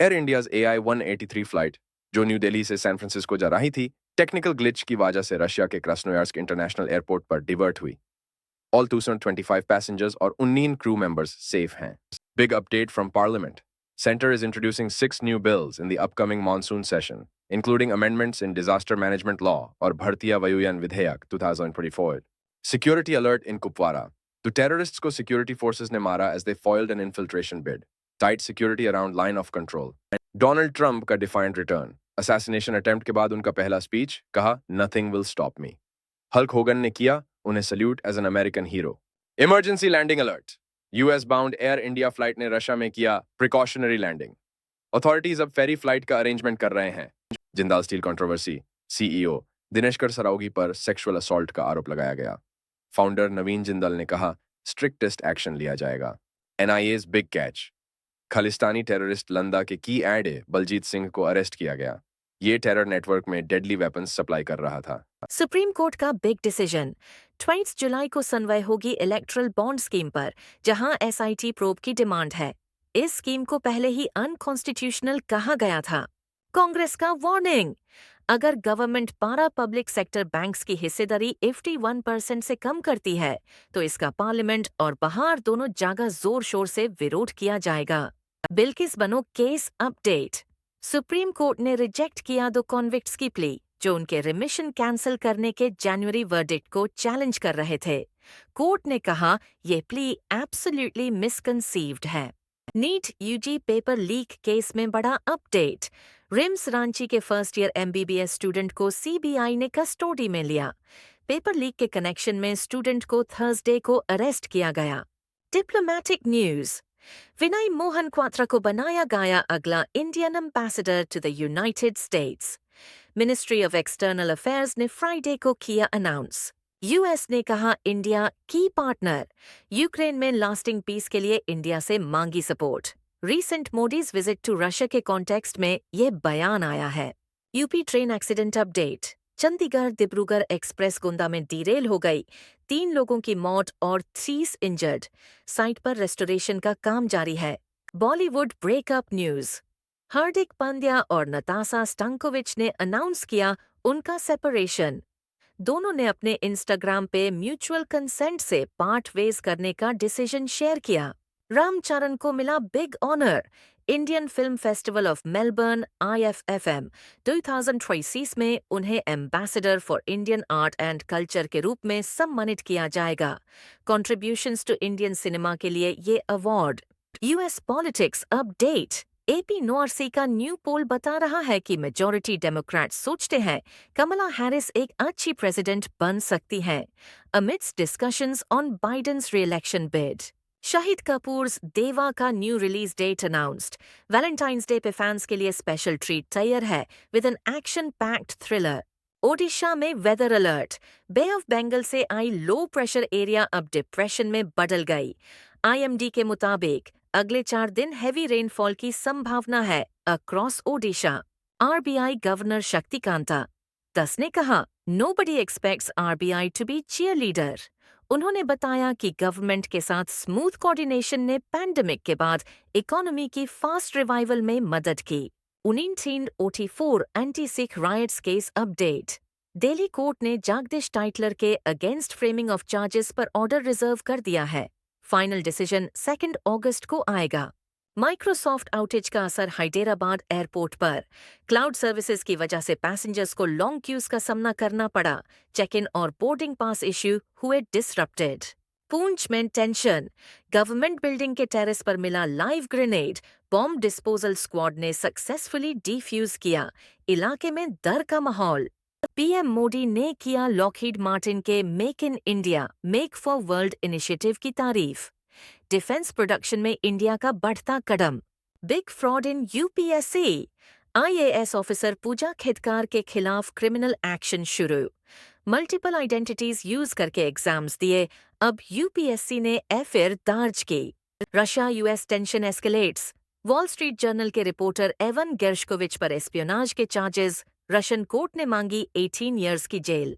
Air India's AI-183 flight जो new Delhi से San Francisco जा रही थी, टेक्निकल ग्लिच की वजह से रशिया के क्रास्नोयार्स्क इंटरनेशनल एयरपोर्ट पर डिवर्ट हुई। ऑल 225 पैसेंजर्स और 19 क्रू मेंबर्स सेफ हैं। Big update from Parliament. Centre is introducing 6 new bills in the upcoming monsoon session, including amendments in disaster management law or Bhartiya Vayuyan Vidhayak 2024. Security alert in Kupwara. The terrorists को security forces ने मारा as they foiled an infiltration bid. Tight security around line of control. Donald Trump का defiant return. Assassination attempt के बाद उनका पहला speech कहा nothing will stop me. Hulk Hogan ने किया उन्हें salute as an American hero. Emergency landing alert. US bound Air India flight ने रशिया में किया प्रिकॉशनरी लैंडिंग। अथॉरिटीज अब फेरी फ्लाइट का अरेंजमेंट कर रहे हैं। Jindal steel controversy. CEO Dineshkar Saraogi पर सेक्सुअल असॉल्ट का आरोप लगाया गया। फाउंडर नवीन जिंदल ने कहा स्ट्रिक्टेस्ट एक्शन लिया जाएगा। एनआईए's बिग कैच। खालिस्तानी टेररिस्ट लंदा के की एड बलजीत सिंह को अरेस्ट किया गया। ये टेरर नेटवर्क में डेडली वेपन्स सप्लाई कर रहा था। सुप्रीम कोर्ट का बिग डिसीजन। 22 जुलाई को सुनवाई होगी इलेक्ट्रल बॉन्ड स्कीम पर, जहां एसआईटी प्रोब की डिमांड है। इस स्कीम को पहले ही अनकॉन्स्टिट्यूशनल कहा गया था। कांग्रेस का वार्निंग। अगर गवर्नमेंट 12 पब्लिक सेक्टर बैंक्स की हिस्सेदारी 51% से कम करती है तो इसका पार्लियामेंट और बाहर दोनों जगह जोर शोर से विरोध किया जाएगा। बिल्किस बनो केस अपडेट। सुप्रीम कोर्ट ने रिजेक्ट किया दो कॉन्विक्ट्स की प्ली जो उनके रिमिशन कैंसिल करने के जनवरी वर्डिक्ट को चैलेंज कर रहे थे। कोर्ट ने कहा यह प्ली एब्सोल्युटली मिसकंसीव्ड है। NEET UG paper leak case में बड़ा अपडेट। रिम्स रांची के फर्स्ट ईयर एमबीबीएस स्टूडेंट को सीबीआई ने कस्टडी में लिया। पेपर लीक के कनेक्शन में स्टूडेंट को थर्सडे को अरेस्ट किया गया। Diplomatic news. विनय मोहन क्वात्रा को बनाया गया अगला Indian ambassador to the United States. Ministry of External Affairs ने फ्राइडे को किया अनाउंस। यूएस ने कहा इंडिया की पार्टनर। यूक्रेन में लास्टिंग पीस के लिए इंडिया से मांगी support. Recent Modi's visit to Russia के कॉन्टेक्स्ट में ये बयान आया है। UP train accident update. Chandigarh Dibrugarh express Gonda में डीरेल हो गई। 3 लोगों की मौत और 30 इंजर्ड। साइट पर रेस्टोरेशन का काम जारी है। Bollywood breakup news. Hardik Pandya और नताशा स्टैंकोविच ने अनाउंस किया उनका सेपरेशन। दोनों ने अपने इंस्टाग्राम पे म्यूचुअल कंसेंट से पार्ट वेज करने का डिसीजन शेयर किया। रामचरण को मिला big honour. Indian film festival of Melbourne IFFM 2023 में उन्हें ambassador for Indian art and culture के रूप में सम्मानित किया जाएगा। कॉन्ट्रीब्यूशंस टू इंडियन सिनेमा के लिए ये award. US politics update. AP नोआरसी का न्यू पोल बता रहा है कि मेजॉरिटी डेमोक्रेट्स सोचते हैं कमला हैरिस एक अच्छी प्रेसिडेंट बन सकती हैं, amidst discussions on Biden's re-election bid. Shahid Kapoor's Deva का new release date announced. Valentine's Day पे फैंस के लिए स्पेशल ट्रीट तैयार है with an action packed thriller. Odisha में weather alert. Bay of Bengal से आई लो प्रेशर एरिया अब डिप्रेशन में बदल गई। IMD के मुताबिक अगले 4 दिन हैवी रेनफॉल की संभावना है across Odisha. RBI governor Shaktikanta Das ने कहा nobody expects RBI to be cheer leader. उन्होंने बताया कि गवर्नमेंट के साथ स्मूथ कोऑर्डिनेशन ने पैंडेमिक के बाद इकोनॉमी की फास्ट रिवाइवल में मदद की। 1984 anti Sikh rights case update. Delhi court ने जगदीश टाइटलर के अगेंस्ट फ्रेमिंग ऑफ चार्जेस पर ऑर्डर रिजर्व कर दिया है। फाइनल डिसीजन 2 अगस्त को आएगा। माइक्रोसॉफ्ट आउटेज का असर हैदराबाद एयरपोर्ट पर। क्लाउड सर्विसेज की वजह से पैसेंजर्स को लॉन्ग क्यूज का सामना करना पड़ा। चेक इन और बोर्डिंग पास इश्यू हुए डिसरप्टेड। पूंछ में टेंशन। गवर्नमेंट बिल्डिंग के टेरेस पर मिला live grenade. Bomb disposal squad ने सक्सेसफुली डिफ्यूज किया। इलाके में डर का माहौल। PM मोदी ने किया लॉकहीड मार्टिन के make in India make for world initiative की तारीफ। डिफेंस प्रोडक्शन में इंडिया का बढ़ता कदम। Big fraud in UPSC। IAS officer Pooja Khedkar के खिलाफ क्रिमिनल एक्शन शुरू। मल्टीपल आइडेंटिटीज यूज करके एग्जाम्स दिए, अब UPSC ने FIR दर्ज की। Russia US tension escalates. Wall Street Journal के रिपोर्टर एवन गेर्शकोविच पर एस्पियोनाज के चार्जेस। रशियन कोर्ट ने मांगी 18 इयर्स की जेल।